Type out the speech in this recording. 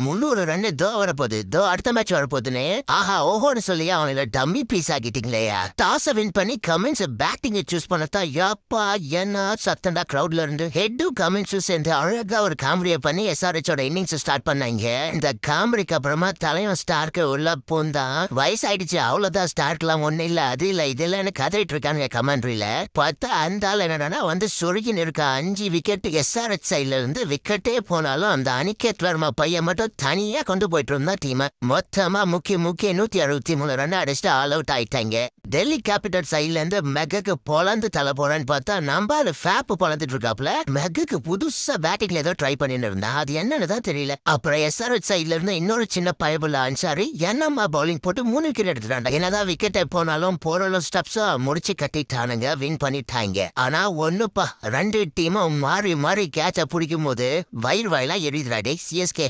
300 run தோ வரப்போகுது தோ அடுத்த மேட்ச் வரப்போகுதுன்னு ஆஹா ஓஹோன்னு சொல்லி அவங்கள டம்மி பீஸ் ஆகிட்டீங்களேயா. டாஸ வின் பண்ணி கமின்ஸ் பேட்டிங் சூஸ் பண்ணத்தா யப்பா என்ன சத்தண்டா கிரௌட்ல இருந்து ஹெட்டும் கமின்ஸும் சேர்ந்து அழகா ஒரு காமெடியை பண்ணி எஸ்ஆர்ஹெச்சோட இன்னிங்ஸ் ஸ்டார்ட் பண்ணாங்க. இந்த காமெடிக்கு அப்புறமா தலைவன் ஸ்டார்க்கு உள்ள பூந்தா வயசாயிடுச்சு அவ்வளவுதான் ஸ்டார்க்லாம் ஒண்ணு இல்ல அது இல்ல இது இல்லன்னு கதறிட்டு இருக்காங்க கமெண்ட்ரியில. பார்த்தா அந்த ஆள் என்னன்னா வந்து சொருகின்னு இருக்க 5 விக்கெட் எஸ்ஆர்ஹெச் சைட்ல இருந்து விக்கெட்டே போனாலும் அந்த அனிகேத் வர்மா பையன் மட்டும் தனியா கொண்டு போயிட்டு இருந்தா டீம் மொத்தமா முக்கிய 163 ரன் அடிச்சுட்டு ஆல் அவுட் ஆயிட்டாங்க. டெல்லி கேபிட்டல் சைட்ல இருந்து மெகக்கு பொலந்து தலை போறான்னு பார்த்தா நம்ம ஃபேப் பொலந்துட்டு இருக்காப்ல. மெகக்கு புதுசா பேட்டிங்ல ஏதோ ட்ரை பண்ணிட்டு இருந்தா அது என்னன்னு தான் தெரியல. அப்புறம் எஸ்ஆர்ஹெச் சைட்ல இருந்து இன்னொரு சின்ன பயபுள்ள அன்சாரி என்னம்மா பவுலிங் போட்டு 3 விக்கெட் எடுத்துட்டாங்க. என்னதான் விக்கெட் போனாலும் போறலும் ஸ்டெப்ஸா முடிச்சு கட்டிட்டானுங்க வின் பண்ணிட்டாங்க. ஆனா ஒண்ணுப்பா 2 டீமும் மாறி மாறி கேட்ச பிடிக்கும் போது வயிறு வாயிலா எரியுதுடா டே சிஎஸ்கே.